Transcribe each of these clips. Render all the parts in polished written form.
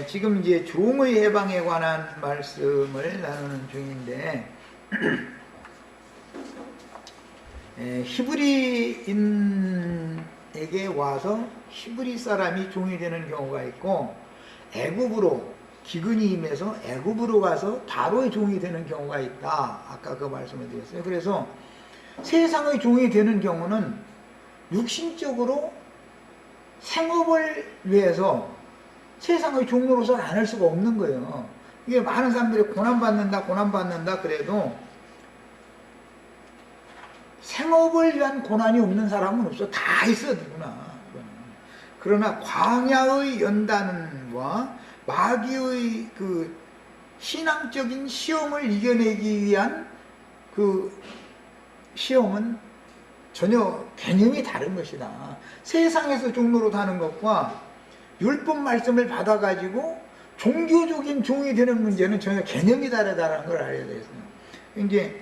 지금 이제 종의 해방에 관한 말씀을 나누는 중인데, 히브리인에게 와서 히브리 사람이 종이 되는 경우가 있고, 애굽으로 기근이 임해서 애굽으로 가서 바로의 종이 되는 경우가 있다. 아까 그 말씀을 드렸어요. 그래서 세상의 종이 되는 경우는 육신적으로 생업을 위해서 세상의 종로로서는 안 할 수가 없는 거예요. 이게 많은 사람들이 고난받는다 그래도 생업을 위한 고난이 없는 사람은 없어. 다 있어, 누구나. 그러나 광야의 연단과 마귀의 그 신앙적인 시험을 이겨내기 위한 그 시험은 전혀 개념이 다른 것이다. 세상에서 종로로 사는 것과 율법 말씀을 받아가지고 종교적인 종이 되는 문제는 전혀 개념이 다르다는 걸 알아야 되겠어요. 이제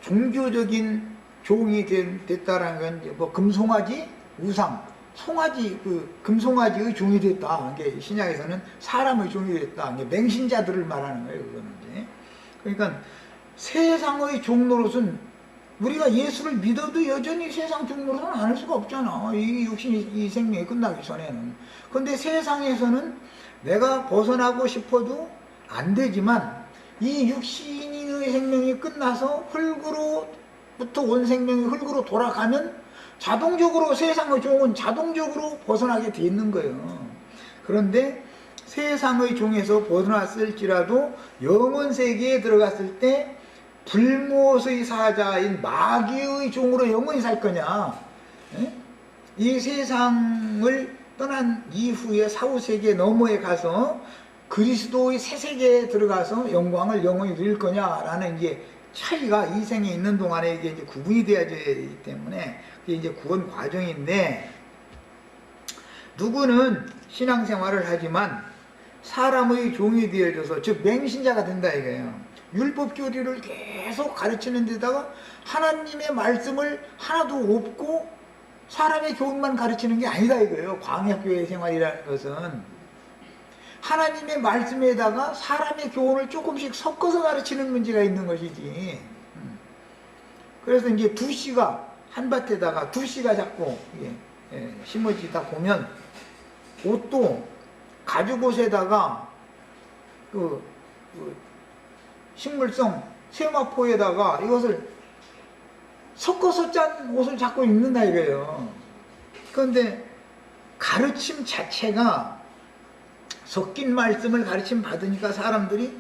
종교적인 종이 됐다라는 건 이제 뭐 금송아지, 우상, 송아지, 그 금송아지의 종이 됐다. 이게 신약에서는 사람의 종이 됐다. 이게 맹신자들을 말하는 거예요, 그거는 이제. 그러니까 세상의 종로로서는 우리가 예수를 믿어도 여전히 세상 종로로서는 안 할 수가 없잖아. 이 육신이, 이 생명이 끝나기 전에는. 그런데 세상에서는 내가 벗어나고 싶어도 안 되지만 이 육신의 생명이 끝나서 흙으로부터 온 생명이 흙으로 돌아가면 자동적으로 세상의 종은 자동적으로 벗어나게 돼 있는 거예요. 그런데 세상의 종에서 벗어났을지라도 영원 세계에 들어갔을 때 불못의 사자인 마귀의 종으로 영원히 살 거냐? 이 세상을 떠난 이후에 사후세계 너머에 가서 그리스도의 새 세계에 들어가서 영광을 영원히 누릴 거냐라는 이제 차이가 이 생에 있는 동안에 이게 이제 구분이 되어야 되기 때문에 그게 이제 구원 과정인데, 누구는 신앙생활을 하지만 사람의 종이 되어져서, 즉 맹신자가 된다 이거예요. 율법 교리를 계속 가르치는 데다가 하나님의 말씀을 하나도 없고 사람의 교훈만 가르치는 게 아니다 이거예요. 광야교회 생활이라는 것은 하나님의 말씀에다가 사람의 교훈을 조금씩 섞어서 가르치는 문제가 있는 것이지. 그래서 이제 두씨가 한밭에다가 두씨가 자꾸 심어지다 보면 옷도 가죽옷에다가 그 식물성 세마포에다가 이것을 섞어서 짠 옷을 자꾸 입는다 이거예요. 그런데 가르침 자체가 섞인 말씀을 가르침 받으니까 사람들이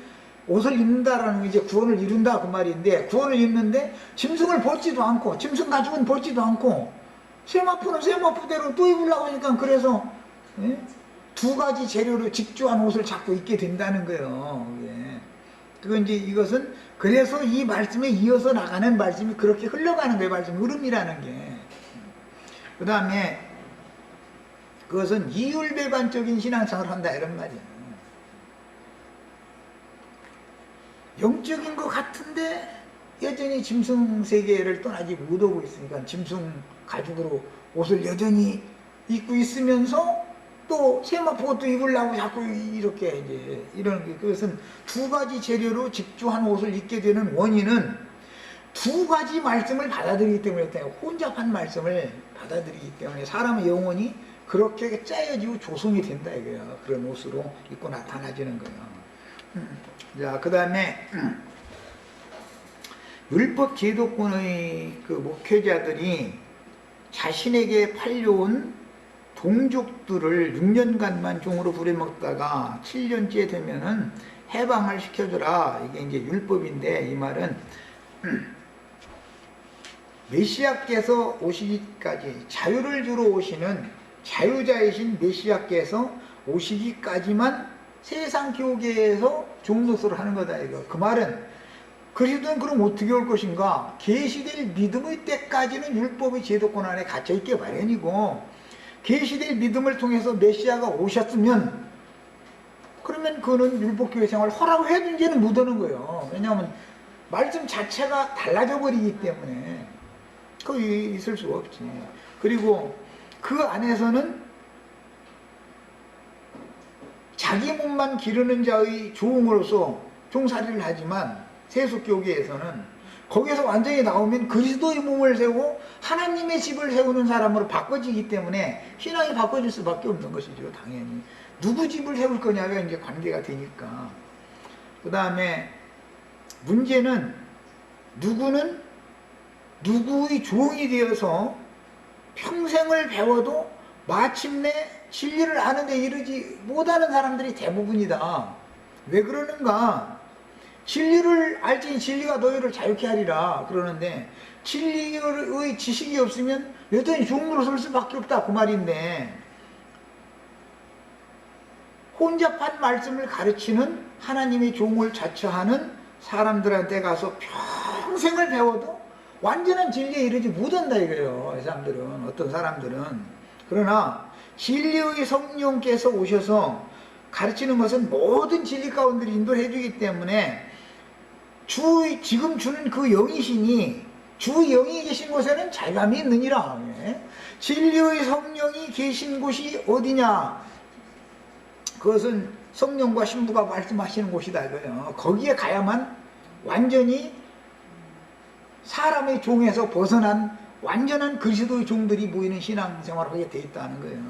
옷을 입는다라는 게 이제 구원을 이룬다 그 말인데, 구원을 입는데 짐승을 벗지도 않고 짐승 가죽은 벗지도 않고 세마포는 세마포대로 또 입으려고 하니까, 그래서 두 가지 재료로 직조한 옷을 자꾸 입게 된다는 거예요. 그건 이제 이것은 그래서 이 말씀에 이어서 나가는 말씀이 그렇게 흘러가는 거예요. 말씀 흐름이라는 게. 그 다음에 그것은 이율배반적인 신앙생활을 한다 이런 말이에요. 영적인 것 같은데 여전히 짐승 세계를 떠나지 못하고 있으니까 짐승 가죽으로 옷을 여전히 입고 있으면서 또 세마포도 입으려고 자꾸 이렇게 이제 이런, 그것은 두 가지 재료로 직조한 옷을 입게 되는 원인은 두 가지 말씀을 받아들이기 때문에, 혼잡한 말씀을 받아들이기 때문에 사람의 영혼이 그렇게 짜여지고 조성이 된다 이거예요. 그런 옷으로 입고 나타나지는 거예요. 자, 그 다음에 율법 제도권의 그 목회자들이 자신에게 팔려온 동족들을 6년간만 종으로 부려먹다가 7년째 되면은 해방을 시켜주라. 이게 이제 율법인데, 이 말은 메시아께서 오시기까지 자유를 주러 오시는 자유자이신 메시아께서 오시기까지만 세상 교계에서 종노릇을 하는 거다 이거. 그 말은 그리스도는 그럼 어떻게 올 것인가? 계시될 믿음의 때까지는 율법의 제도권 안에 갇혀 있게 마련이고, 계시될 믿음을 통해서 메시아가 오셨으면 그러면 그는 율법교회 생활을 허락을 해도 이제는 못 하는 거예요. 왜냐하면 말씀 자체가 달라져 버리기 때문에 거기 있을 수가 없지. 그리고 그 안에서는 자기 몸만 기르는 자의 종으로서 종살이를 하지만 세속교계에서는 거기에서 완전히 나오면 그리스도의 몸을 세우고 하나님의 집을 세우는 사람으로 바꿔지기 때문에 신앙이 바꿔질 수밖에 없는 것이죠. 당연히 누구 집을 세울 거냐가 이제 관계가 되니까. 그 다음에 문제는 누구는 누구의 종이 되어서 평생을 배워도 마침내 진리를 아는데 이르지 못하는 사람들이 대부분이다. 왜 그러는가? 진리를 알지니 진리가 너희를 자유케 하리라 그러는데 진리의 지식이 없으면 여전히 종으로 설 수밖에 없다 그 말인데, 혼잡한 말씀을 가르치는 하나님의 종을 자처하는 사람들한테 가서 평생을 배워도 완전한 진리에 이르지 못한다 이거예요. 이 사람들은, 어떤 사람들은. 그러나 진리의 성령께서 오셔서 가르치는 것은 모든 진리 가운데 인도해 주기 때문에 지금 주는 그 영이시니 주 영이 계신 곳에는 자유함이 있느니라. 진리의 성령이 계신 곳이 어디냐? 그것은 성령과 신부가 말씀하시는 곳이다 이거예요. 거기에 가야만 완전히 사람의 종에서 벗어난 완전한 그리스도의 종들이 모이는 신앙생활을 하게 돼 있다는 거예요.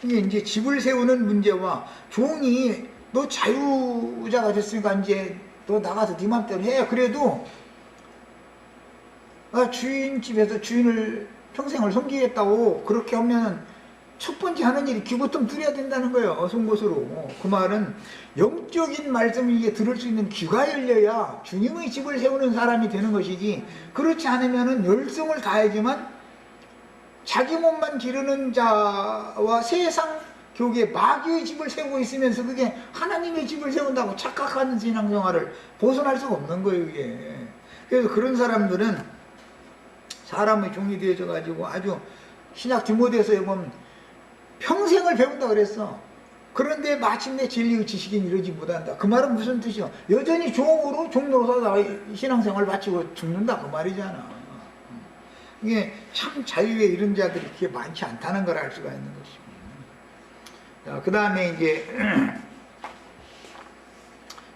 이게 이제 집을 세우는 문제와 종이 너 자유자가 됐으니까 이제 너 나가서 네 맘대로 해. 그래도 주인 집에서 주인을 평생을 섬기겠다고 그렇게 하면 첫 번째 하는 일이 귀부터 누려야 된다는 거예요. 송곳으로. 그 말은 영적인 말씀을 이게 들을 수 있는 귀가 열려야 주님의 집을 세우는 사람이 되는 것이지, 그렇지 않으면 열성을 다해야지만 자기 몸만 기르는 자와 세상 교계 마귀의 집을 세우고 있으면서 그게 하나님의 집을 세운다고 착각하는 신앙생활을 벗어날 수가 없는 거예요 이게. 그래서 그런 사람들은 사람의 종이 되어져 가지고 아주 신약 디모데서에 보면 평생을 배운다 그랬어. 그런데 마침내 진리의 지식이 이르지 못한다. 그 말은 무슨 뜻이요? 여전히 종로서 신앙생활을 마치고 죽는다 그 말이잖아. 이게 참 자유에 이른 자들이 그렇게 많지 않다는 걸 알 수가 있는 것입니다. 그 다음에 이제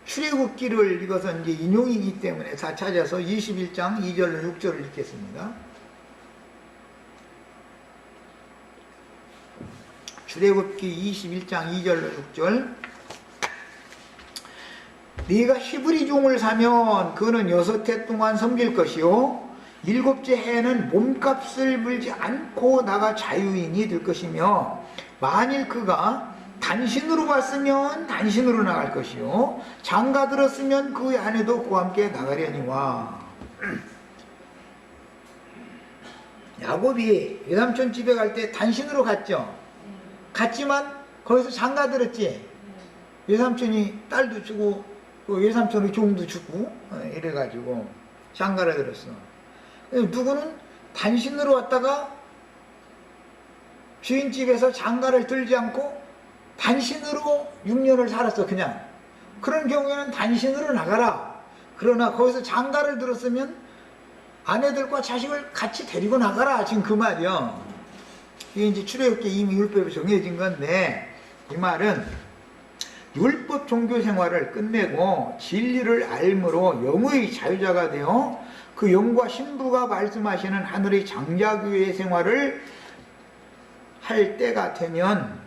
출애굽기를 이것은 이제 인용이기 때문에 다 찾아서 21장 2절로 6절을 읽겠습니다. 출애굽기 21장 2절로 6절. 네가 히브리 종을 사면 그는 6해 동안 섬길 것이요 7째 해에는 몸값을 물지 않고 나가 자유인이 될 것이며, 만일 그가 단신으로 갔으면 단신으로 나갈 것이요 장가 들었으면 그 아내도 그와 함께 나가려니와. 야곱이 외삼촌 집에 갈 때 단신으로 갔죠. 갔지만 거기서 장가 들었지. 외삼촌이 딸도 주고 외삼촌의 종도 주고 이래가지고 장가를 들었어. 누구는 단신으로 왔다가 주인집에서 장가를 들지 않고 단신으로 6년을 살았어 그냥. 그런 경우에는 단신으로 나가라. 그러나 거기서 장가를 들었으면 아내들과 자식을 같이 데리고 나가라. 지금 그 말이요. 이게 이제 출애굽기에 이미 율법이 정해진 건데, 이 말은 율법 종교 생활을 끝내고 진리를 알므로 영의 자유자가 되어 그 영과 신부가 말씀하시는 하늘의 장자교회 생활을 할 때가 되면,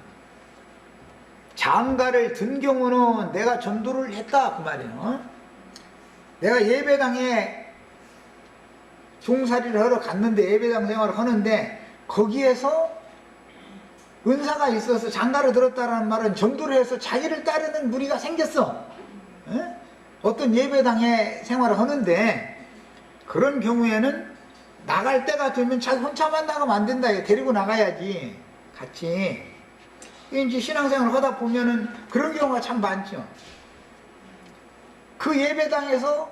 장가를 든 경우는 내가 전도를 했다 그 말이에요. 내가 예배당에 종살이를 하러 갔는데, 예배당 생활을 하는데 거기에서 은사가 있어서 장가를 들었다라는 말은 전도를 해서 자기를 따르는 무리가 생겼어. 어떤 예배당에 생활을 하는데 그런 경우에는 나갈 때가 되면 자기 혼자만 나가면 안 된다. 데리고 나가야지 같이. 이제 신앙생활을 하다 보면은 그런 경우가 참 많죠. 그 예배당에서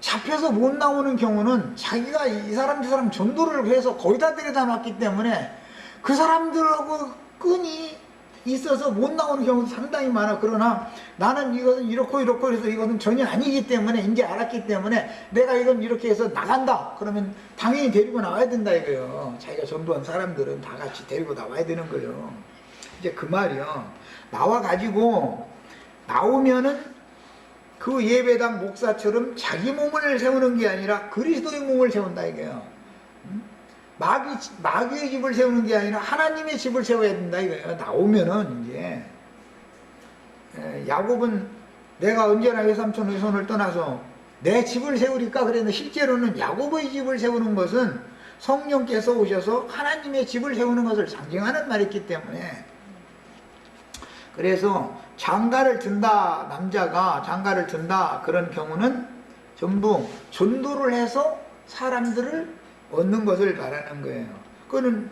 잡혀서 못 나오는 경우는 자기가 이 사람 저 사람 전도를 해서 거의 다 데려다 놨기 때문에 그 사람들하고 끈이 있어서 못 나오는 경우도 상당히 많아. 그러나 나는 이것은 이렇고 해서 이것은 전혀 아니기 때문에 이제 알았기 때문에 내가 이건 이렇게 해서 나간다. 그러면 당연히 데리고 나와야 된다 이거예요. 자기가 전도한 사람들은 다 같이 데리고 나와야 되는 거예요. 이제 그 말이요. 나와 가지고 나오면은 그 예배당 목사처럼 자기 몸을 세우는 게 아니라 그리스도의 몸을 세운다 이거예요. 마귀의 집을 세우는 게 아니라 하나님의 집을 세워야 된다 이거예요. 나오면은 이제 야곱은 내가 언제나 외삼촌의 손을 떠나서 내 집을 세우리까 그랬는데 실제로는 야곱의 집을 세우는 것은 성령께서 오셔서 하나님의 집을 세우는 것을 상징하는 말이기 때문에, 그래서 장가를 든다, 남자가 장가를 든다 그런 경우는 전부 전도를 해서 사람들을 얻는 것을 말하는 거예요. 그거는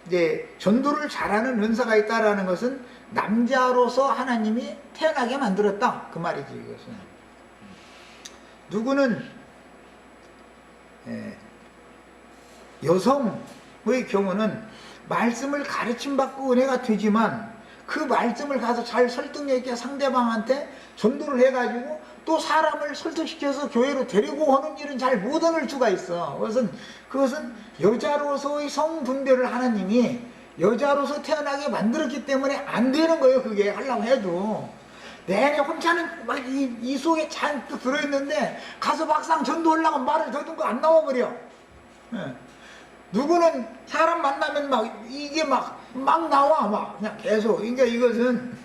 이제 전도를 잘하는 은사가 있다라는 것은 남자로서 하나님이 태어나게 만들었다 그 말이지. 이것은 누구는 여성의 경우는 말씀을 가르침 받고 은혜가 되지만 그 말씀을 가서 잘 설득력 있게 상대방한테 전도를 해가지고 또 사람을 설득시켜서 교회로 데리고 오는 일은 잘 못 얻을 수가 있어. 그것은 여자로서의 성분별을 하나님이 여자로서 태어나게 만들었기 때문에 안 되는 거예요. 그게 하려고 해도 내내 혼자는 막 이 속에 잔뜩 들어있는데 가서 막상 전도하려고 말을 더듬고 안 나와버려. 누구는 사람 만나면 막 이게 막 나와 막 그냥 계속. 그러니까 이것은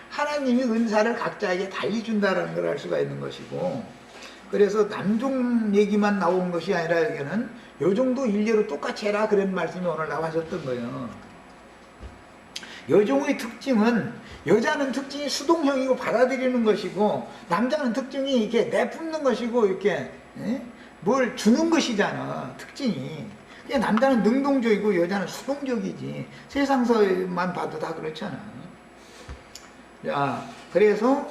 하나님이 은사를 각자에게 달리 준다라는 걸 알 수가 있는 것이고, 그래서 남종 얘기만 나온 것이 아니라 여기는 요 정도 일례로 똑같이 해라 그런 말씀이 오늘 나와셨던 거예요. 여종의 특징은, 여자는 특징이 수동형이고 받아들이는 것이고 남자는 특징이 이렇게 내뿜는 것이고 이렇게 뭘 주는 것이잖아. 특징이. 남자는 능동적이고 여자는 수동적이지. 세상서만 봐도 다 그렇잖아. 자, 그래서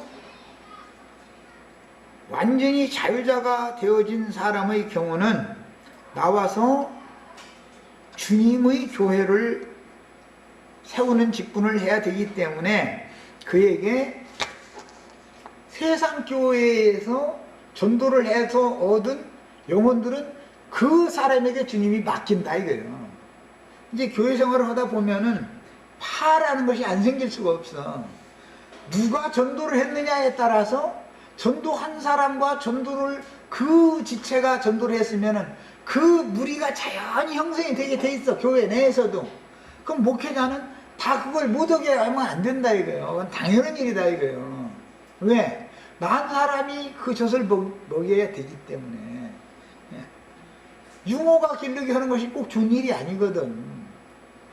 완전히 자유자가 되어진 사람의 경우는 나와서 주님의 교회를 세우는 직분을 해야 되기 때문에 그에게 세상 교회에서 전도를 해서 얻은 영혼들은 그 사람에게 주님이 맡긴다 이거예요. 이제 교회 생활을 하다 보면은 파라는 것이 안 생길 수가 없어. 누가 전도를 했느냐에 따라서 전도한 사람과 전도를 그 지체가 전도를 했으면은 그 무리가 자연히 형성이 되게 돼 있어. 교회 내에서도. 그럼 목회자는 다 그걸 못 오게 하면 안 된다 이거예요. 그건 당연한 일이다 이거예요. 왜? 난 사람이 그 젖을 먹여야 되기 때문에. 유모가 기르게 하는 것이 꼭 좋은 일이 아니거든.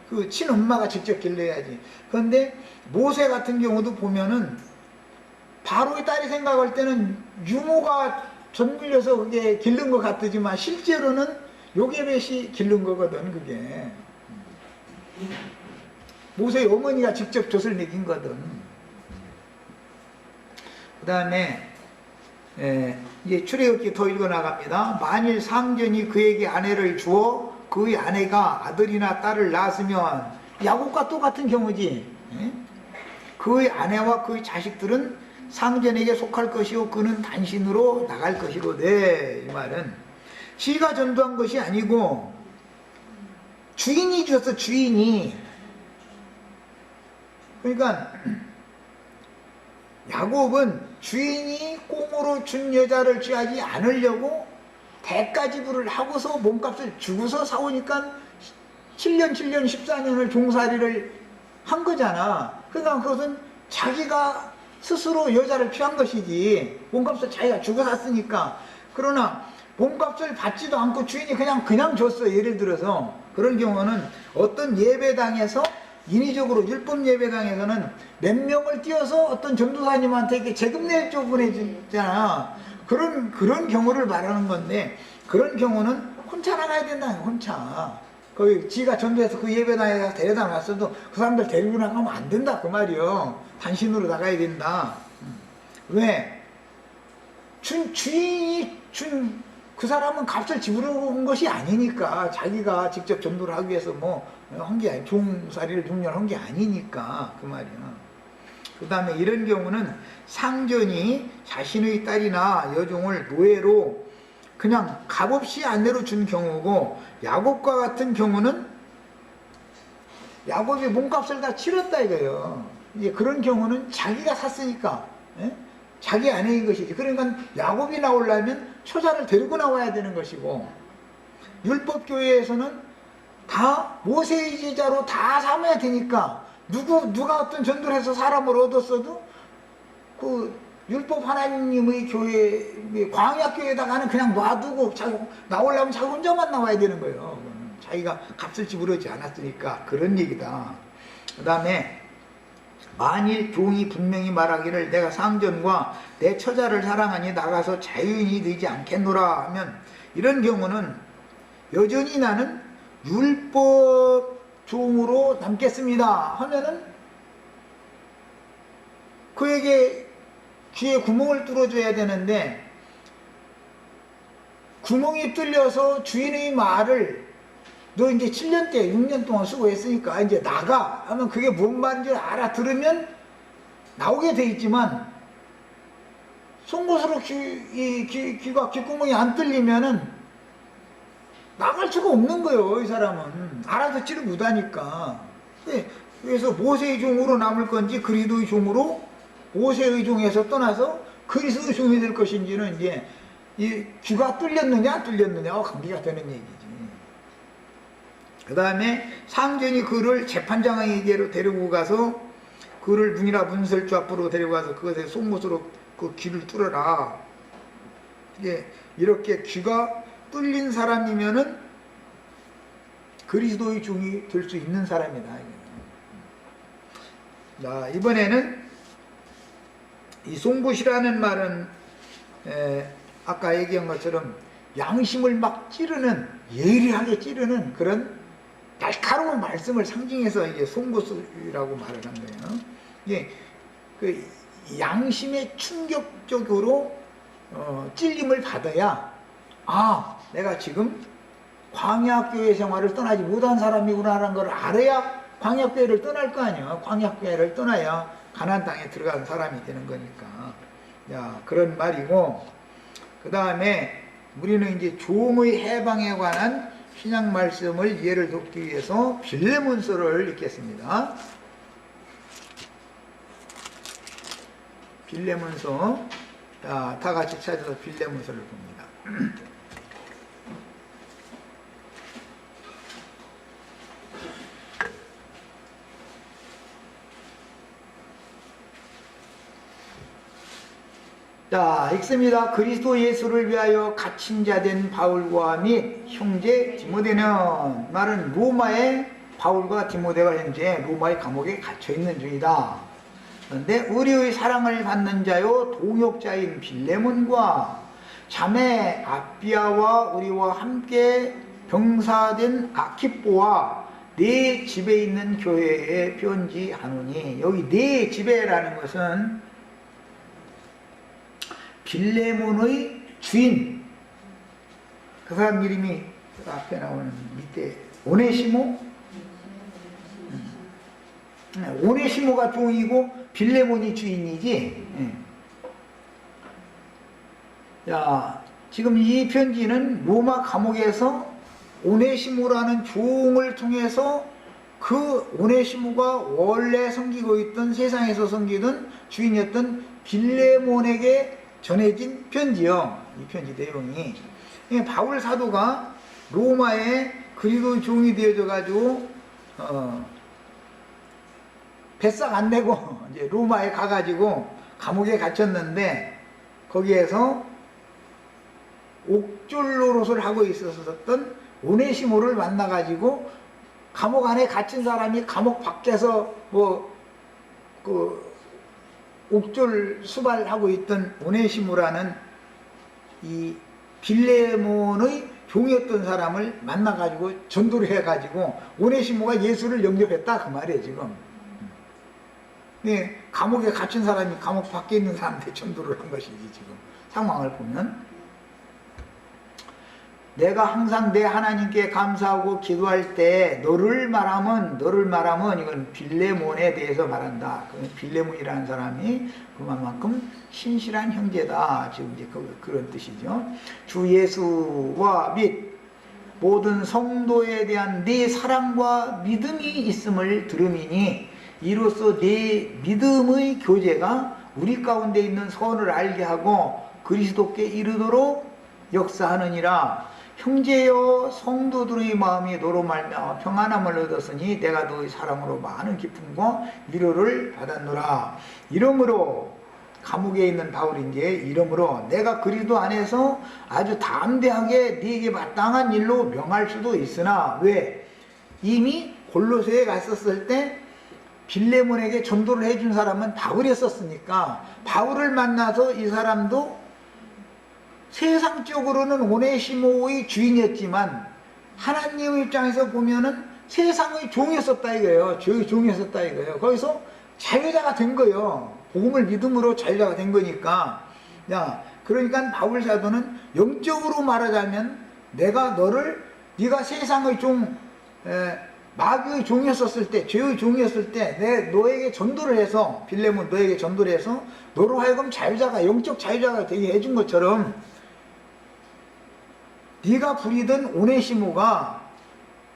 그 친엄마가 직접 길러야지. 그런데 모세 같은 경우도 보면은 바로의 딸이 생각할 때는 유모가 젖 물려서 그게 기른 것 같지만 실제로는 요게벳이 기른 거거든. 그게 모세의 어머니가 직접 젖을 먹인 거든. 그 다음에 이제 출애굽기 더 읽어 나갑니다. 만일 상전이 그에게 아내를 주어 그의 아내가 아들이나 딸을 낳았으면, 야곱과 똑같은 경우지. 그의 아내와 그의 자식들은 상전에게 속할 것이요 그는 단신으로 나갈 것이로되. 이 말은 지가 전도한 것이 아니고 주인이 주었어. 주인이. 그러니까 야곱은 주인이 꽁으로 준 여자를 취하지 않으려고 대가지불을 하고서 몸값을 주고서 사오니까 7년 14년을 종살이를 한 거잖아. 그러니까 그것은 자기가 스스로 여자를 취한 것이지 몸값을 자기가 주고 샀으니까. 그러나 몸값을 받지도 않고 주인이 그냥 줬어. 예를 들어서 그런 경우는 어떤 예배당에서 인위적으로 율법 예배당에서는 몇 명을 띄워서 어떤 전도사님한테 이렇게 세금 내줘 보내주잖아. 그런 경우를 말하는 건데, 그런 경우는 혼자 나가야 된다. 혼자. 거기 지가 전도해서 그 예배당에 가서 데려다 놨어도 그 사람들 데리고 나가면 안 된다 그 말이요. 단신으로 나가야 된다. 왜? 주인이 준 그 사람은 값을 지불한 것이 아니니까. 자기가 직접 전도를 하기 위해서 한 게 아니, 종살이를 6년 한 게 아니니까 그 말이야. 그 다음에 이런 경우는 상전이 자신의 딸이나 여종을 노예로 그냥 값없이 아내로 준 경우고, 야곱과 같은 경우는 야곱이 몸값을 다 치렀다 이거예요. 이제 그런 경우는 자기가 샀으니까, 예? 자기 아내인 것이지. 그러니까 야곱이 나오려면 처자를 데리고 나와야 되는 것이고, 율법교회에서는 다 모세의 제자로 다 삼아야 되니까, 누가 어떤 전도를 해서 사람을 얻었어도 그 율법 하나님의 교회, 광야교회에다가는 그냥 놔두고 나오려면 자기 혼자만 나와야 되는 거예요. 자기가 값을 지불하지 않았으니까. 그런 얘기다. 그 다음에 만일 종이 분명히 말하기를 내가 상전과 내 처자를 사랑하니 나가서 자유인이 되지 않겠노라 하면, 이런 경우는 여전히 나는 율법 종으로 남겠습니다 하면은 그에게 귀에 구멍을 뚫어줘야 되는데, 구멍이 뚫려서 주인의 말을 너 이제 7년째 6년 동안 수고했으니까 이제 나가 하면 그게 뭔 말인지 알아들으면 나오게 돼 있지만, 송곳으로 귀가 귓구멍이 안 뚫리면은 나갈 수가 없는 거예요. 이 사람은 알아듣지를 못하니까. 그래서 모세의 종으로 남을 건지 그리스도의 종으로, 모세의 종에서 떠나서 그리스도의 종이 될 것인지는 이제 이 귀가 뚫렸느냐 안 뚫렸느냐와 관계가 되는 얘기지. 그 다음에 상전이 그를 재판장에게로 데리고 가서 그를 문이라 문설주 앞으로 데리고 가서 그것에 송곳으로 그 귀를 뚫어라. 이렇게 귀가 뚫린 사람이면은 그리스도의 종이 될 수 있는 사람이다. 자, 이번에는 이 송곳이라는 말은 아까 얘기한 것처럼 양심을 막 찌르는, 예리하게 찌르는 그런 날카로운 말씀을 상징해서 이게 송곳이라고 말을 한 거예요. 이게 그 양심에 충격적으로 찔림을 받아야, 아, 내가 지금 광야교회 생활을 떠나지 못한 사람이구나라는 걸 알아야 광야교회를 떠날 거 아니야. 광야교회를 떠나야 가나안 땅에 들어간 사람이 되는 거니까. 야, 그런 말이고, 그 다음에 우리는 이제 종의 해방에 관한 신약 말씀을 예를 돕기 위해서 빌레몬서를 읽겠습니다. 빌레몬서, 다 같이 찾아서 빌레몬서를 봅니다. 자, 읽습니다. 그리스도 예수를 위하여 갇힌 자 된 바울과 및 형제 디모데는, 말은 로마의 바울과 디모데가 현재 로마의 감옥에 갇혀 있는 중이다. 그런데 우리의 사랑을 받는 자요 동역자인 빌레몬과 자매 아비아와 우리와 함께 병사된 아키뽀와 네 집에 있는 교회에 편지하노니, 여기 네 집에라는 것은 빌레몬의 주인, 그 사람 이름이 앞에 나오는 밑에 오네시모, 오네시모가 종이고 빌레몬이 주인이지. 자, 지금 이 편지는 로마 감옥에서 오네시모라는 종을 통해서 그 오네시모가 원래 섬기고 있던, 세상에서 섬기던 주인이었던 빌레몬에게 전해진 편지요. 이 편지 내용이, 바울 사도가 로마에 그리스도의 종이 되어져 가지고 뱃삭 안 내고 이제 로마에 가가지고 감옥에 갇혔는데, 거기에서 옥졸 노릇을 하고 있었던 오네시모를 만나가지고, 감옥 안에 갇힌 사람이 감옥 밖에서 옥졸 수발하고 있던 오네시모라는 이 빌레몬의 종이었던 사람을 만나가지고 전도를 해가지고 오네시모가 예수를 영접했다, 그 말이에요 지금. 네, 감옥에 갇힌 사람이 감옥 밖에 있는 사람한테 전도를 한 것이지 지금 상황을 보면. 내가 항상 내 하나님께 감사하고 기도할 때 너를 말하면 이건 빌레몬에 대해서 말한다. 빌레몬이라는 사람이 그만큼 신실한 형제다. 지금 이제 그런 뜻이죠. 주 예수와 및 모든 성도에 대한 네 사랑과 믿음이 있음을 들음이니 이로써 네 믿음의 교제가 우리 가운데 있는 선을 알게 하고 그리스도께 이르도록 역사하느니라. 형제여 성도들의 마음이 너로 말미암아 평안함을 얻었으니 내가 너의 사랑으로 많은 기쁨과 위로를 받았노라. 이러므로 감옥에 있는 바울인데 이러므로 내가 그리스도 안에서 아주 담대하게 네게 마땅한 일로 명할 수도 있으나 왜? 이미 골로새에 갔었을 때 빌레몬에게 전도를 해준 사람은 바울이었으니까 바울을 만나서 이 사람도 세상적으로는 오네시모의 주인이었지만 하나님 입장에서 보면은 세상의 종이었었다 이거예요. 죄의 종이었었다 이거예요. 거기서 자유자가 된 거예요. 복음을 믿음으로 자유자가 된 거니까. 야, 그러니까 바울 사도는 영적으로 말하자면 내가 네가 세상의 종, 마귀의 종이었을 때, 죄의 종이었을 때 너에게 전도를 해서 빌레몬 너에게 전도를 해서 너로 하여금 자유자가 영적 자유자가 되게 해준 것처럼 네가 부리던 오네시모가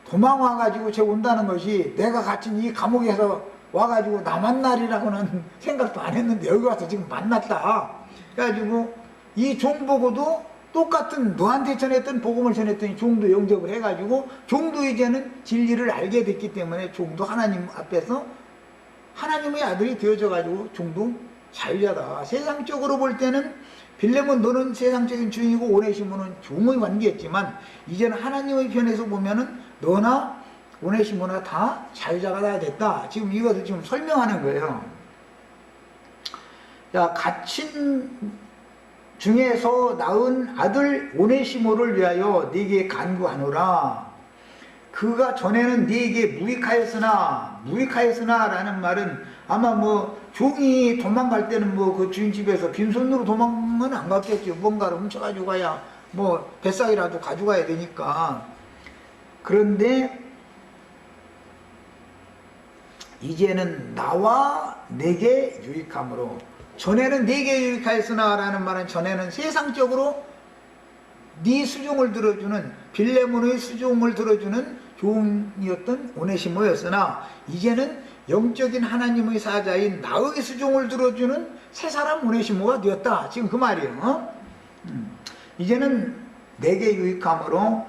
도망와가지고 쟤 온다는 것이 내가 갇힌 이 감옥에서 와가지고 나 만날이라고는 생각도 안 했는데 여기 와서 지금 만났다. 그래가지고 이 종 보고도 똑같은 너한테 전했던 복음을 전했더니 종도 영접을 해가지고 종도 이제는 진리를 알게 됐기 때문에 종도 하나님 앞에서 하나님의 아들이 되어져가지고 종도 자유자다. 세상적으로 볼 때는 빌레몬 너는 세상적인 주인이고 오네시모는 종의 관계였지만 이제는 하나님의 편에서 보면은 너나 오네시모나 다 자유자가 다 됐다. 지금 이것을 지금 설명하는 거예요. 자, 갇힌 중에서 낳은 아들 오네시모를 위하여 네게 간구하노라. 그가 전에는 네게 무익하였으나 라는 말은 아마 뭐 종이 도망갈 때는 뭐 그 주인 집에서 빈손으로 도망은 안 갔겠죠. 뭔가를 훔쳐가지고 가야 뭐 뱃삭이라도 가져가야 되니까. 그런데 이제는 나와 내게 유익함으로, 전에는 내게 유익하였으나 라는 말은 전에는 세상적으로 네 수종을 들어주는 빌레몬의 수종을 들어주는 종이었던 오네시모였으나 이제는 영적인 하나님의 사자인 나의 수종을 들어주는 새 사람 오네시모가 되었다. 지금 그 말이에요. 이제는 내게 유익함으로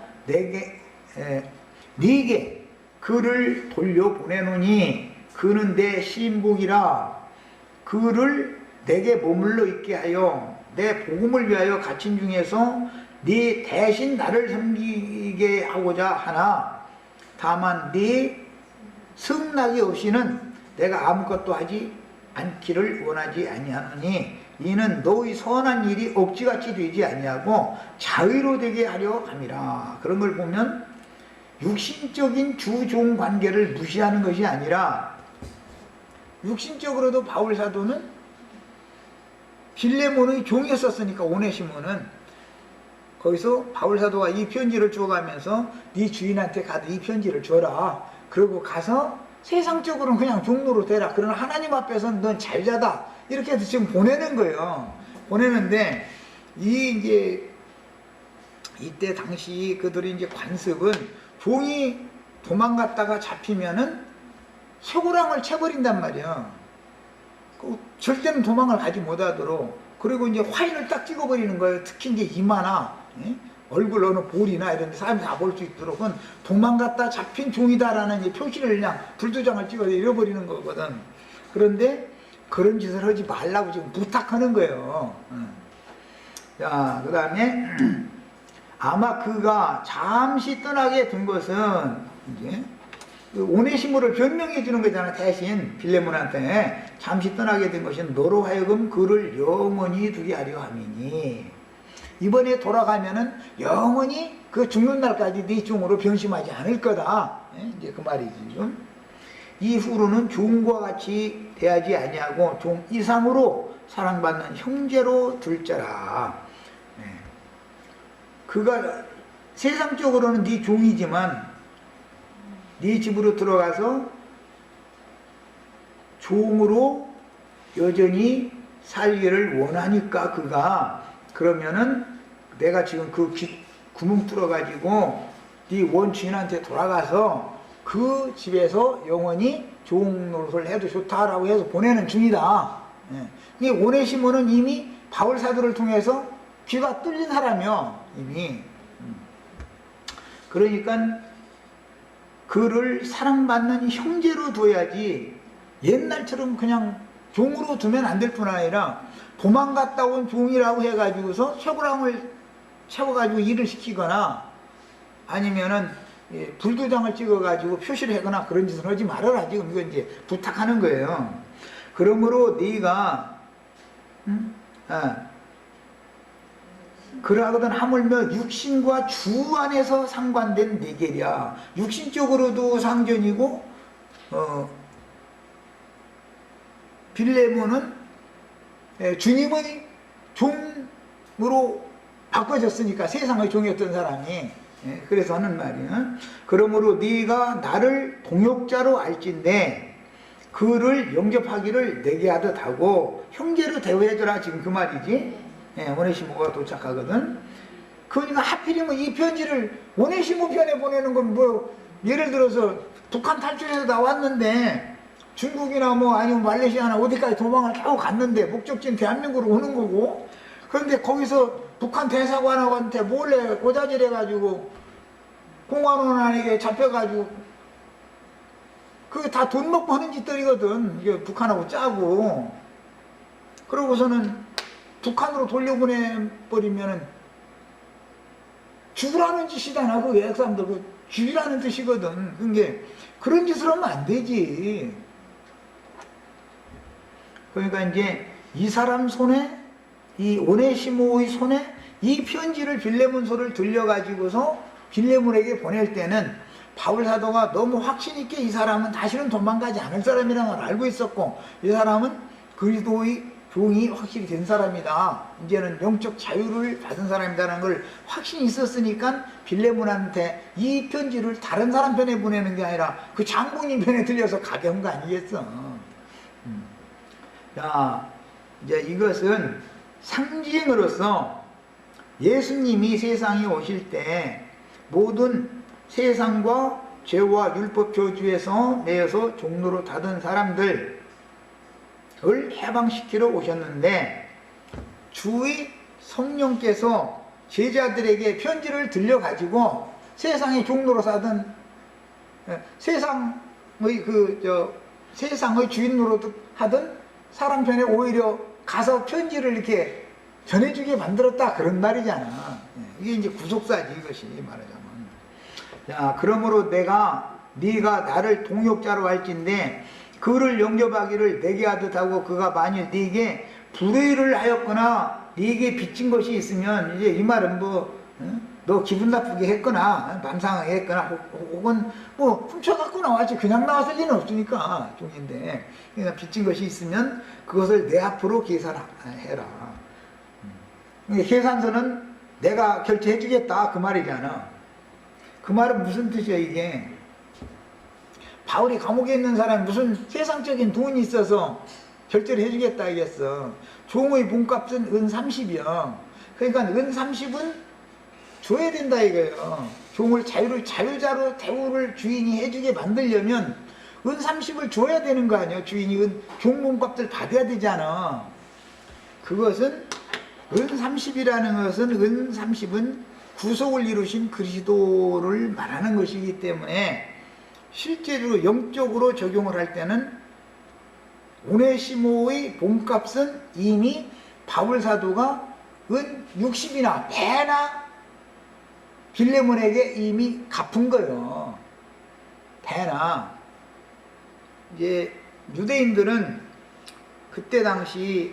네게 그를 돌려보내노니 그는 내 신복이라. 그를 내게 머물러 있게 하여 내 복음을 위하여 갇힌 중에서 네 대신 나를 섬기게 하고자 하나 다만 네 승낙이 없이는 내가 아무것도 하지 않기를 원하지 아니하노니 이는 너의 선한 일이 억지같이 되지 아니하고 자의로 되게 하려 함이라. 그런 걸 보면 육신적인 주종 관계를 무시하는 것이 아니라 육신적으로도 바울 사도는 빌레몬의 종이었었으니까 오네시모는 거기서 바울 사도가 이 편지를 주어가면서 네 주인한테 가도 이 편지를 줘라. 그리고 가서 세상적으로는 그냥 종로로 되라. 그러나 하나님 앞에서는 넌 자유자다. 이렇게 해서 지금 보내는 거예요. 보내는데 이제 이때 당시 그들이 이제 관습은 종이 도망갔다가 잡히면은 쇠고랑을 채버린단 말이야. 절대는 도망을 가지 못하도록. 그리고 이제 화인을 딱 찍어버리는 거예요. 특히 이제 이마나 얼굴 어느 볼이나 이런 데 사람이 다 볼 수 있도록 도망갔다 잡힌 종이다라는 이 표시를 그냥 불도장을 찍어서 잃어버리는 거거든. 그런데 그런 짓을 하지 말라고 지금 부탁하는 거예요. 자, 그 다음에 아마 그가 잠시 떠나게 된 것은 이제 오네시모를 변명해 주는 거잖아. 대신 빌레몬한테 잠시 떠나게 된 것은 너로 하여금 그를 영원히 두게 하려 함이니 이번에 돌아가면은 영원히 그 죽는 날까지 네 종으로 변심하지 않을 거다. 이제 그 말이지. 이후로는 종과 같이 대하지 아니하고 종 이상으로 사랑받는 형제로 둘자라. 그가 세상적으로는 네 종이지만 네 집으로 들어가서 종으로 여전히 살기를 원하니까 그가 그러면은 내가 지금 그 구멍 뚫어가지고 네 원주인한테 돌아가서 그 집에서 영원히 종 노릇을 해도 좋다라고 해서 보내는 중이다. 예. 이 오네시모는 이미 바울 사도를 통해서 귀가 뚫린 사람이요, 이미. 그러니까 그를 사랑받는 형제로 둬야지 옛날처럼 그냥 종으로 두면 안 될 뿐 아니라 도망갔다 온 종이라고 해가지고서 쇠고랑을 채워가지고 일을 시키거나 아니면은 불도장을 찍어가지고 표시를 하거나 그런 짓을 하지 말아라. 지금 이거 이제 부탁하는 거예요. 그러므로 네가 그러하거든 하물며 육신과 주 안에서 상관된 내계랴. 육신적으로도 상전이고 빌레몬은 주님의 종으로 바꿔졌으니까 세상의 종이었던 사람이 그래서 하는 말이야. 그러므로 네가 나를 동역자로 알진대 그를 영접하기를 내게 하듯 하고 형제로 대우해줘라. 지금 그 말이지. 오네시모가 도착하거든. 그러니까 하필이면 이 편지를 오네시모 편에 보내는 건 뭐 예를 들어서 북한 탈출해서 나왔는데 중국이나 뭐 아니면 말레이시아나 어디까지 도망을 타고 갔는데 목적지는 대한민국으로 오는 거고, 그런데 거기서 북한 대사관한테 몰래 고자질 해가지고 공안원 안에 잡혀가지고 그게 다 돈 먹고 하는 짓들이거든. 이게 북한하고 짜고. 그러고서는 북한으로 돌려보내버리면은 죽으라는 짓이잖아. 그 외국 사람들 그 죽이라는 뜻이거든. 그게 그런 짓을 하면 안 되지. 그러니까 이제 이 사람 손에, 이 오네시모의 손에 이 편지를 빌레몬서를 들려가지고서 빌레몬에게 보낼 때는 바울 사도가 너무 확신 있게 이 사람은 다시는 도망가지 않을 사람이라는 걸 알고 있었고, 이 사람은 그리스도의 종이 확실히 된 사람이다. 이제는 영적 자유를 받은 사람이다라는 걸 확신이 있었으니까 빌레몬한테 이 편지를 다른 사람 편에 보내는 게 아니라 그 장군님 편에 들려서 가게 한 거 아니겠어. 자, 이제 이것은 상징으로서 예수님이 세상에 오실 때 모든 세상과 죄와 율법 저주에서 내어서 종로로 닫은 사람들을 해방시키러 오셨는데, 주의 성령께서 제자들에게 편지를 들려가지고 세상의 종로로 사던 세상의 주인으로 하던 사람 편에 오히려 가서 편지를 이렇게 전해주게 만들었다, 그런 말이잖아. 이게 이제 구속사지, 이것이 말하자면. 자, 그러므로 네가 나를 동역자로 할진대 그를 영접하기를 내게 하듯 하고, 그가 만일 네게 불의를 하였거나 네게 빚진 것이 있으면, 이제 이 말은 너 기분 나쁘게 했거나 반상하게 했거나 혹은 뭐 훔쳐갖고 나왔지 그냥 나왔을 리는 없으니까 종인데, 그러니까 빚진 것이 있으면 그것을 내 앞으로 계산해라. 계산서는 내가 결제해 주겠다, 그 말이잖아. 그 말은 무슨 뜻이야 이게? 바울이 감옥에 있는 사람이 무슨 세상적인 돈이 있어서 결제를 해주겠다 하겠어. 종의 몸값은 은 30이요. 그러니까 은 30은 줘야 된다 이거예요. 종을 자유자로 대우를 주인이 해주게 만들려면 은 30을 줘야 되는 거 아니에요. 주인이 종 몸값을 받아야 되잖아. 그것은 은 30이라는 것은 은 30은 구속을 이루신 그리스도를 말하는 것이기 때문에 실제로 영적으로 적용을 할 때는 오네시모의 몸값은 이미 바울 사도가 은 60이나 배나 빌레몬에게 이미 갚은 거예요. 배나. 이제 유대인들은 그때 당시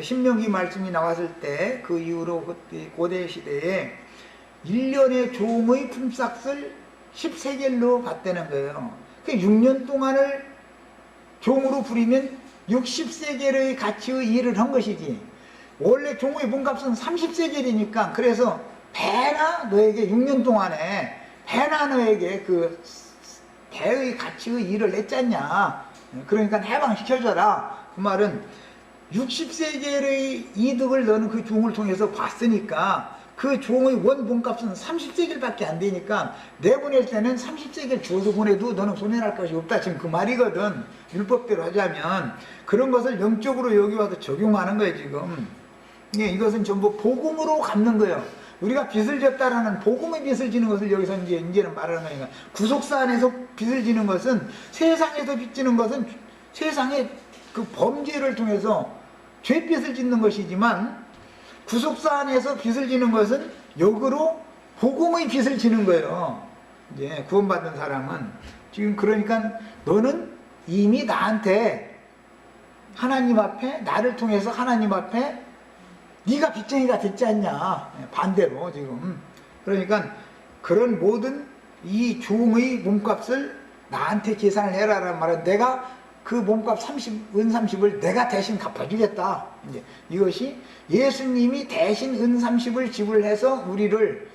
신명기 말씀이 나왔을 때 그 이후로 고대 시대에 1년의 종의 품삯을 10세겔로 받다는 거예요. 그 6년 동안을 종으로 부리면 60세겔의 가치의 일을 한 것이지. 원래 종의 몸값은 30세겔이니까 그래서 배나 너에게 6년 동안에 배나 너에게 그 배의 가치의 일을 했잖냐. 그러니까 해방시켜줘라. 그 말은 60세겔의 이득을 너는 그 종을 통해서 봤으니까 그 종의 원 몸값은 30세겔밖에 안 되니까 내보낼 때는 30세겔 주어서 보내도 너는 손해날 것이 없다. 지금 그 말이거든. 율법대로 하자면 그런 것을 영적으로 여기 와서 적용하는 거예요 지금. 예, 이것은 전부 복음으로 갚는 거예요. 우리가 빚을 졌다라는 복음의 빚을 지는 것을 여기서 이제는 말하는 거니까, 구속사 안에서 빚을 지는 것은, 세상에서 빚 지는 것은 세상의 그 범죄를 통해서 죄빚을 짓는 것이지만, 구속사 안에서 빚을 지는 것은 역으로 복음의 빚을 지는 거예요. 이제 구원받은 사람은. 지금 그러니까 너는 이미 나한테 하나님 앞에, 나를 통해서 하나님 앞에 네가 빚쟁이가 됐지 않냐. 반대로 지금. 그러니까 그런 모든 이 종의 몸값을 나한테 계산을 해라라는 말은, 내가 그 몸값 30을 내가 대신 갚아주겠다. 이제 이것이 예수님이 대신 은 30을 지불해서 우리를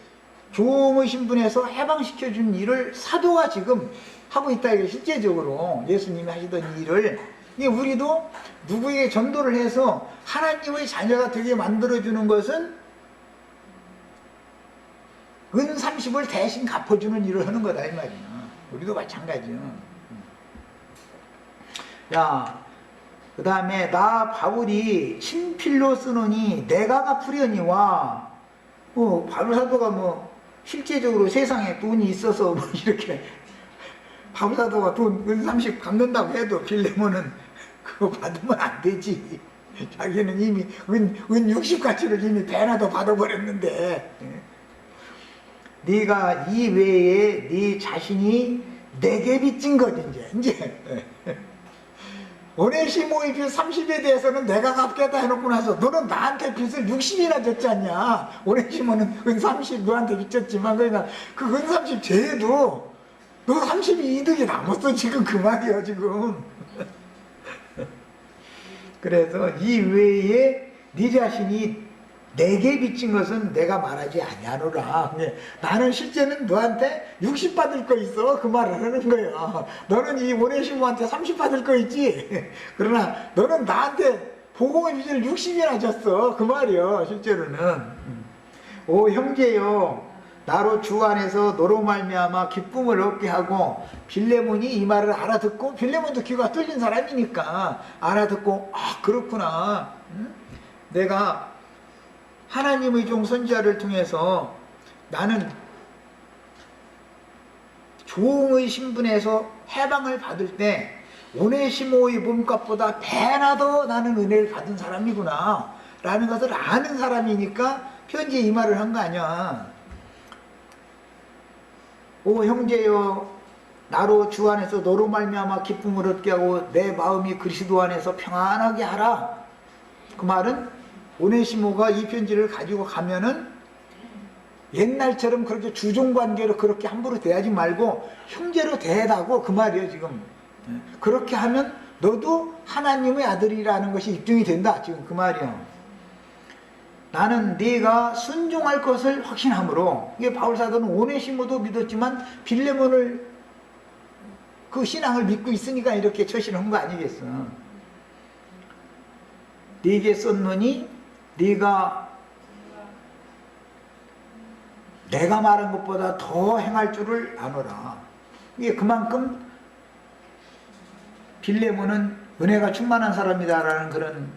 종의 신분에서 해방시켜준 일을 사도가 지금 하고 있다. 이게 실제적으로 예수님이 하시던 일을 우리도 누구에게 전도를 해서 하나님의 자녀가 되게 만들어주는 것은 은 30을 대신 갚아주는 일을 하는 거다 이 말이야. 우리도 마찬가지야. 야, 그 다음에 나 바울이 친필로 쓰노니 내가 갚으려니와, 바울 사도가 뭐 실제적으로 세상에 돈이 있어서 뭐 이렇게 바울 사도가 돈 은 30 갚는다고 해도 빌레몬은 그거 받으면 안 되지. 자기는 이미 은 60가치를 이미 배나 더 받아버렸는데, 네가 이 외에 네 자신이 내게 빚진 거지 이제. 오네시모의 빚 30에 대해서는 내가 갚겠다 해놓고 나서 너는 나한테 빚을 60이나 졌지 않냐. 오네시모는 은 30 너한테 빚졌지만, 그러니까 그 은 30 제해도 너 30이 이득이 남았어 지금. 그 말이야 지금. 그래서 이 외에 네 자신이 내게 빚진 것은 내가 말하지 아니하노라. 나는 실제는 너한테 60 받을 거 있어. 그 말을 하는 거야. 너는 이 오네시모한테 30 받을 거 있지. 그러나 너는 나한테 복음의 빚을 60이나 졌어. 그 말이야 실제로는. 오 형제여, 나로 주 안에서 너로 말미암아 기쁨을 얻게 하고. 빌레몬이 이 말을 알아듣고, 빌레몬도 귀가 뚫린 사람이니까 알아듣고, 아 그렇구나. 내가 하나님의 종 선지자를 통해서 나는 종의 신분에서 해방을 받을 때 오네시모의 몸값보다 배나 더 나는 은혜를 받은 사람이구나 라는 것을 아는 사람이니까 편지에 이 말을 한 거 아니야. 오 형제여, 나로 주 안에서 너로 말미암아 기쁨을 얻게 하고 내 마음이 그리스도 안에서 평안하게 하라. 그 말은 오네시모가 이 편지를 가지고 가면은 옛날처럼 그렇게 주종관계로 그렇게 함부로 대하지 말고 형제로 대하고, 그 말이에요 지금. 그렇게 하면 너도 하나님의 아들이라는 것이 입증이 된다 지금 그 말이에요. 나는 네가 순종할 것을 확신하므로. 이게 바울 사도는 오네시모도 믿었지만 빌레몬을 그 신앙을 믿고 있으니까 이렇게 처신을 한 거 아니겠어. 네게 썼노니 네가 내가 말한 것보다 더 행할 줄을 아노라. 이게 그만큼 빌레몬은 은혜가 충만한 사람이다라는 그런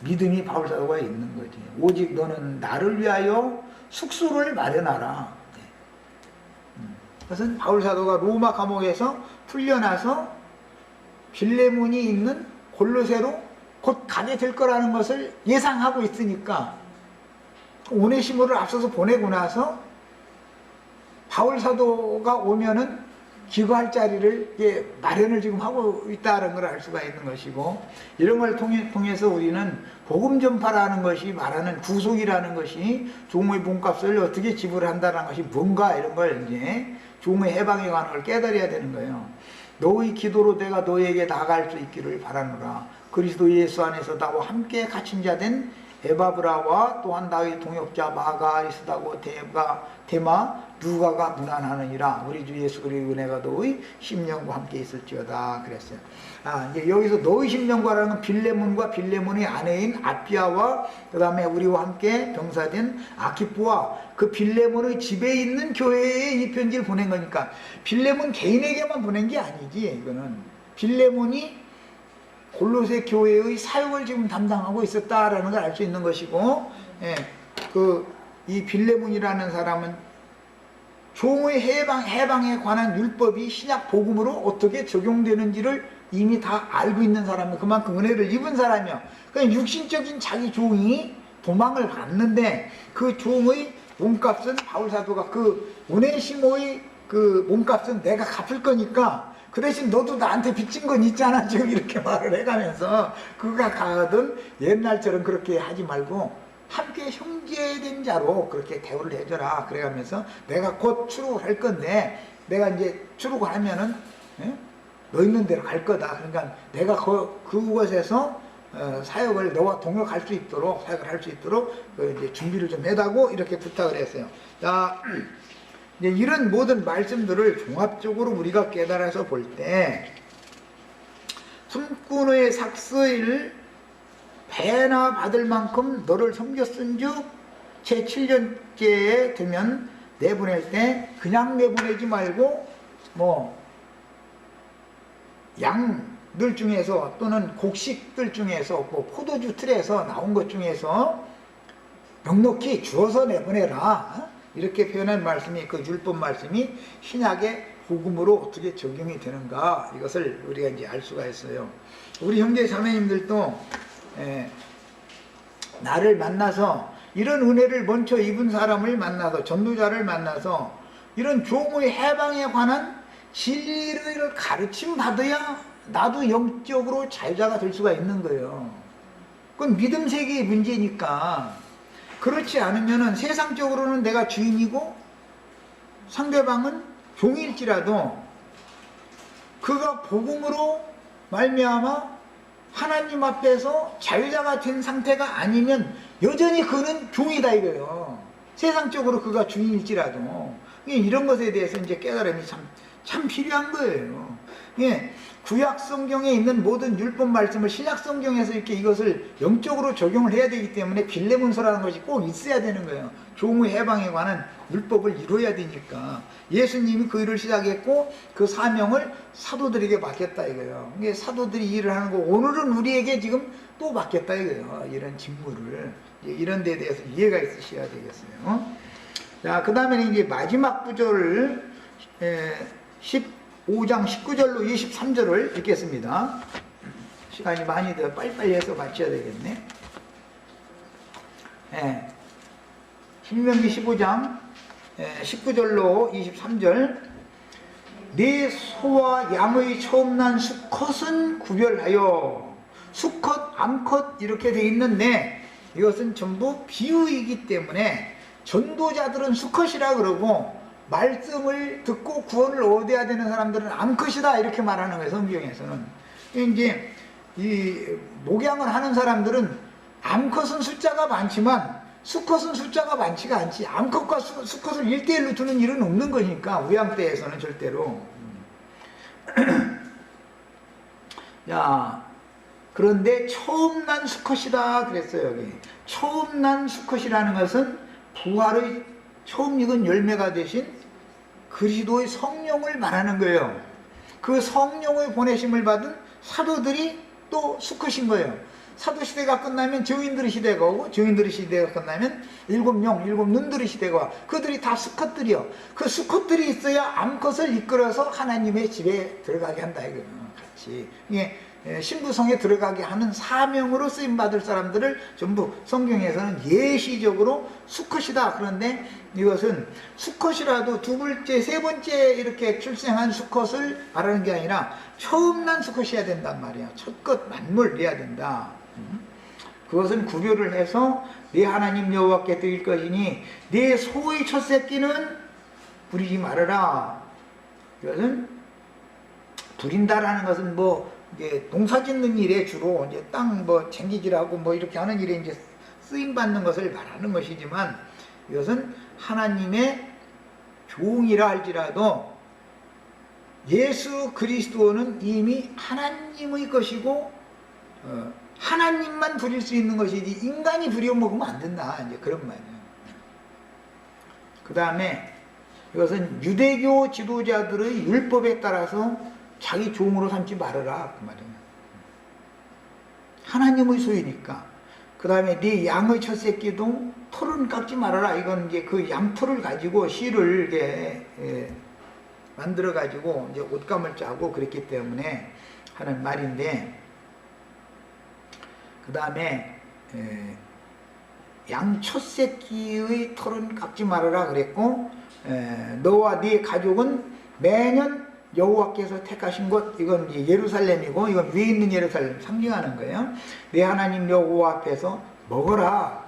믿음이 바울 사도가 있는 거지. 오직 너는 나를 위하여 숙소를 마련하라. 그것은 바울 사도가 로마 감옥에서 풀려나서 빌레몬이 있는 골로새로 곧 가게 될 거라는 것을 예상하고 있으니까 오네시모를 앞서서 보내고 나서 바울 사도가 오면은 기거할 자리를 마련을 지금 하고 있다는 걸 알 수가 있는 것이고, 이런 걸 통해서 우리는 복음 전파라는 것이 말하는 구속이라는 것이 종의 몸값을 어떻게 지불한다는 것이 뭔가, 이런 걸 이제 종의 해방에 관한 걸 깨달아야 되는 거예요. 너의 기도로 내가 너에게 나아갈 수 있기를 바라노라. 그리스도 예수 안에서 나와 함께 갇힌 자 된 에바브라와 또한 다윗 동역자 마가 이스다고 데마 누가가 문안하느니라. 우리 주 예수 그리스도의 은혜가 너희 심령과 함께 있을지어다 그랬어요. 이제 여기서 너희 심령과라는 건 빌레몬과 빌레몬의 아내인 아피아와 그 다음에 우리와 함께 병사된 아키포와 그 빌레몬의 집에 있는 교회에 이 편지를 보낸 거니까 빌레몬 개인에게만 보낸 게 아니지. 이거는 빌레몬이 골로새 교회의 사역을 지금 담당하고 있었다라는 걸 알 수 있는 것이고, 이 빌레몬이라는 사람은 종의 해방에 관한 율법이 신약 복음으로 어떻게 적용되는지를 이미 다 알고 있는 사람이 그만큼 은혜를 입은 사람이요. 그냥 육신적인 자기 종이 도망을 갔는데 그 종의 몸값은 바울 사도가 그 오네시모의 그 몸값은 내가 갚을 거니까 그 대신 너도 나한테 빚진 건 있잖아 지금 이렇게 말을 해가면서 그가 가든 옛날처럼 그렇게 하지 말고 함께 형제된 자로 그렇게 대우를 해줘라 그래가면서 내가 곧 출국을 할 건데 내가 이제 출국을 하면은 너 있는 대로 갈 거다. 그러니까 내가 그곳에서 사역을 너와 동역할 수 있도록 사역을 할 수 있도록 이제 준비를 좀 해다고 이렇게 부탁을 했어요. 자, 이제 이런 모든 말씀들을 종합적으로 우리가 깨달아서 볼 때 숨꾼의 삭스일 배나 받을 만큼 너를 섬겼은즉 제 7년째에 되면 내보낼 때 그냥 내보내지 말고 양들 중에서 또는 곡식들 중에서 포도주 틀에서 나온 것 중에서 넉넉히 주어서 내보내라. 이렇게 표현한 말씀이 그 율법 말씀이 신약의 복음으로 어떻게 적용이 되는가 이것을 우리가 이제 알 수가 있어요. 우리 형제 자매님들도 나를 만나서 이런 은혜를 먼저 입은 사람을 만나서 전도자를 만나서 이런 종의 해방에 관한 진리를 가르침 받아야 나도 영적으로 자유자가 될 수가 있는 거예요. 그건 믿음 세계의 문제니까. 그렇지 않으면은 세상적으로는 내가 주인이고 상대방은 종일지라도 그가 복음으로 말미암아 하나님 앞에서 자유자가 된 상태가 아니면 여전히 그는 종이다 이거예요. 세상적으로 그가 주인일지라도 이런 것에 대해서 이제 깨달음이 참 필요한 거예요. 구약 성경에 있는 모든 율법 말씀을 신약 성경에서 이렇게 이것을 영적으로 적용을 해야 되기 때문에 빌레몬서라는 것이 꼭 있어야 되는 거예요. 종의 해방에 관한 율법을 이루어야 되니까 예수님이 그 일을 시작했고 그 사명을 사도들에게 맡겼다 이거예요. 이게 사도들이 일을 하는 거 오늘은 우리에게 지금 또 맡겼다 이거예요. 이런 직무를 이런 데에 대해서 이해가 있으셔야 되겠어요. 자, 그 다음에는 이제 마지막 구절을 15장 19절로 23절을 읽겠습니다. 시간이 많이 더 빨리빨리 해서 마쳐야 되겠네. 신명기 15장 19절로 23절 네 소와 양의 처음 난 수컷은 구별하여 수컷, 암컷 이렇게 돼 있는데 이것은 전부 비유이기 때문에 전도자들은 수컷이라 그러고 말씀을 듣고 구원을 얻어야 되는 사람들은 암컷이다 이렇게 말하는 거예요. 성경에서는. 이제 이 목양을 하는 사람들은 암컷은 숫자가 많지만 수컷은 숫자가 많지가 않지. 암컷과 수컷을 1대1로 두는 일은 없는 거니까 우양때에서는 절대로. 자, 그런데 처음 난 수컷이다 그랬어요. 여기 처음 난 수컷이라는 것은 부활의 처음 익은 열매가 되신 그리스도의 성령을 말하는 거예요. 그 성령의 보내심을 받은 사도들이 또 수컷인 거예요. 사도시대가 끝나면 증인들의 시대가 오고 증인들의 시대가 끝나면 일곱 눈들의 시대가 와. 그들이 다 수컷들이요. 그 수컷들이 있어야 암컷을 이끌어서 하나님의 집에 들어가게 한다 이거예요. 같이. 이게 신부성에 들어가게 하는 사명으로 쓰임받을 사람들을 전부 성경에서는 예시적으로 수컷이다. 그런데 이것은 수컷이라도 두 번째, 세 번째 이렇게 출생한 수컷을 말하는 게 아니라 처음 난 수컷이어야 된단 말이야. 첫것 만물이어야 된다. 그것은 구별을 해서 네 하나님 여호와께 드릴 것이니 네 소의 첫 새끼는 부리지 말아라. 이것은 부린다라는 것은 이제 농사 짓는 일에 주로 이제 땅 챙기기라고 이렇게 하는 일에 이제 쓰임받는 것을 말하는 것이지만 이것은 하나님의 종이라 할지라도 예수 그리스도는 이미 하나님의 것이고 하나님만 부릴 수 있는 것이지 인간이 부려먹으면 안 된다, 이제 그런 말이에요. 그 다음에 이것은 유대교 지도자들의 율법에 따라서 자기 종으로 삼지 말아라, 그 말이에요. 하나님의 소유니까. 그 다음에 네 양의 첫 새끼도 털은 깎지 말아라. 이건 이제 그 양털을 가지고 실을 이렇게 만들어 가지고 이제 옷감을 짜고 그랬기 때문에 하는 말인데, 그 다음에 양 첫 새끼의 털은 깎지 말아라 그랬고, 너와 네 가족은 매년 여호와께서 택하신 곳, 이건 이제 예루살렘이고, 이건 위에 있는 예루살렘 상징하는 거예요. 내 하나님 여호와 앞에서 먹어라.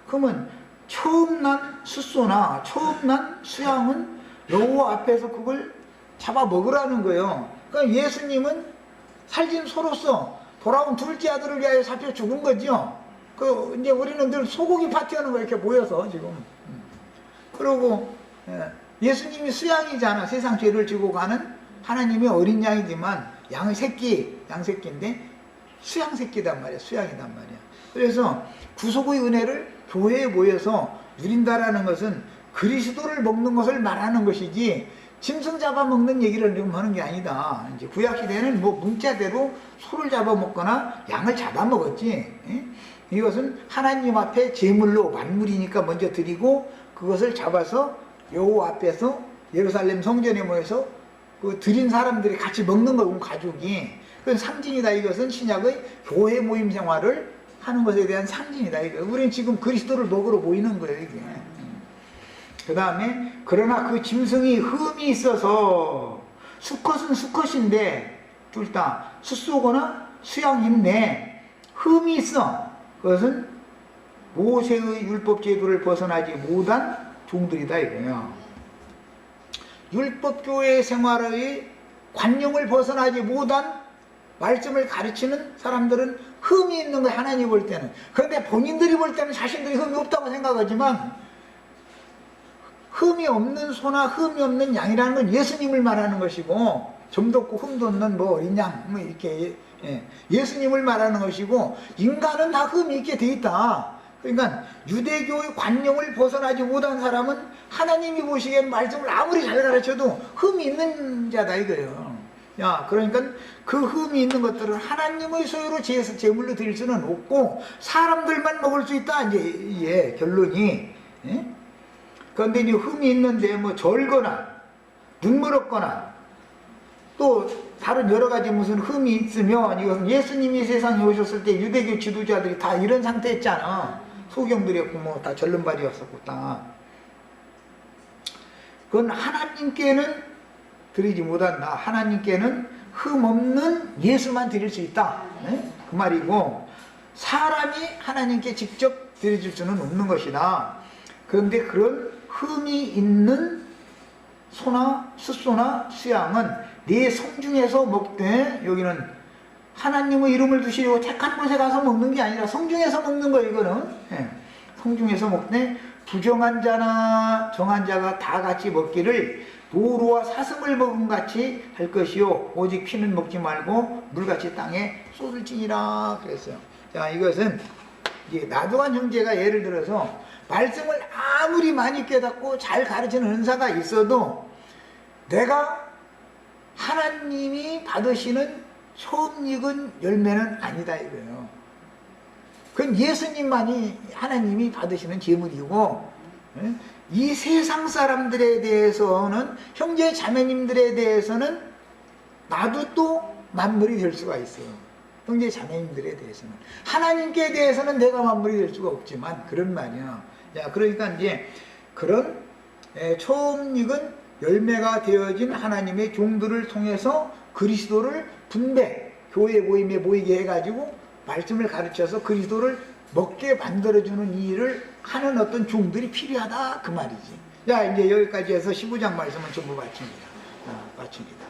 그러면 처음 난 숫소나 처음 난 수양은 여호와 앞에서 그걸 잡아 먹으라는 거예요. 그러니까 예수님은 살진 소로서 돌아온 둘째 아들을 위하여 잡혀 죽은 거죠. 그 이제 우리는 늘 소고기 파티하는 거 이렇게 모여서 지금. 그러고 예수님이 수양이잖아. 세상 죄를 지고 가는 하나님의 어린 양이지만 양의 새끼, 양새끼인데 수양 새끼단 말이야. 수양이단 말이야. 그래서 구속의 은혜를 교회에 모여서 누린다라는 것은 그리스도를 먹는 것을 말하는 것이지 짐승 잡아먹는 얘기를 지금 하는 게 아니다. 이제 구약시대에는 뭐 문자대로 소를 잡아먹거나 양을 잡아먹었지. 예? 이것은 하나님 앞에 제물로 만물이니까 먼저 드리고 그것을 잡아서 여호와 앞에서 예루살렘 성전에 모여서 그 드린 사람들이 같이 먹는 거고, 가족이. 그건 상징이다. 이것은 신약의 교회 모임 생활을 하는 것에 대한 상징이다. 우리는 지금 그리스도를 먹으러 모이는 거예요, 이게. 그 다음에 그러나 그 짐승이 흠이 있어서, 수컷은 수컷인데 둘 다 숫소거나 수양인데 흠이 있어. 그것은 모세의 율법 제도를 벗어나지 못한 종들이다 이거예요. 율법교회 생활의 관념을 벗어나지 못한 말씀을 가르치는 사람들은 흠이 있는 거예요, 하나님 볼 때는. 그런데 본인들이 볼 때는 자신들이 흠이 없다고 생각하지만 흠이 없는 소나 흠이 없는 양이라는 건 예수님을 말하는 것이고, 점도 없고 흠도 없는 뭐 어린 양, 뭐 이렇게 예수님을 말하는 것이고, 인간은 다 흠이 있게 돼 있다. 그러니까 유대교의 관념을 벗어나지 못한 사람은 하나님이 보시기엔 말씀을 아무리 잘 가르쳐도 흠이 있는 자다 이거예요. 야, 그러니까 그 흠이 있는 것들은 하나님의 소유로 제물로 드릴 수는 없고 사람들만 먹을 수 있다. 이제 결론이. 예? 그런데 이제 흠이 있는데 뭐 절거나 눈물 없거나 또 다른 여러 가지 무슨 흠이 있으면, 이것은 예수님이 세상에 오셨을 때 유대교 지도자들이 다 이런 상태였잖아. 소경들이었고 뭐 다 절름발이었었고 다. 그건 하나님께는 드리지 못한다. 하나님께는 흠 없는 예수만 드릴 수 있다. 네? 그 말이고, 사람이 하나님께 직접 드려줄 수는 없는 것이다. 그런데 그런 흠이 있는 소나 숫소나 수양은 네 성중에서 먹되, 여기는 하나님의 이름을 두시려고 택한 곳에 가서 먹는 게 아니라 성중에서 먹는 거예요, 이거는. 예. 성중에서 먹되 부정한 자나 정한 자가 다 같이 먹기를 보루와 사슴을 먹음 같이 할 것이요, 오직 피는 먹지 말고 물같이 땅에 쏟을지니라 그랬어요. 자, 이것은 이제 나도한 형제가 예를 들어서 말씀을 아무리 많이 깨닫고 잘 가르치는 은사가 있어도 내가 하나님이 받으시는 처음 익은 열매는 아니다 이거예요. 그건 예수님만이 하나님이 받으시는 제물이고, 이 세상 사람들에 대해서는, 형제 자매님들에 대해서는 나도 또 만물이 될 수가 있어요. 형제 자매님들에 대해서는. 하나님께 대해서는 내가 만물이 될 수가 없지만, 그런 말이야. 자, 그러니까 이제 그런 처음 익은 열매가 되어진 하나님의 종들을 통해서 그리스도를 분배, 교회 모임에 모이게 해가지고 말씀을 가르쳐서 그리스도를 먹게 만들어주는 일을 하는 어떤 종들이 필요하다 그 말이지. 자, 이제 여기까지 해서 15장 말씀은 전부 마칩니다. 마칩니다.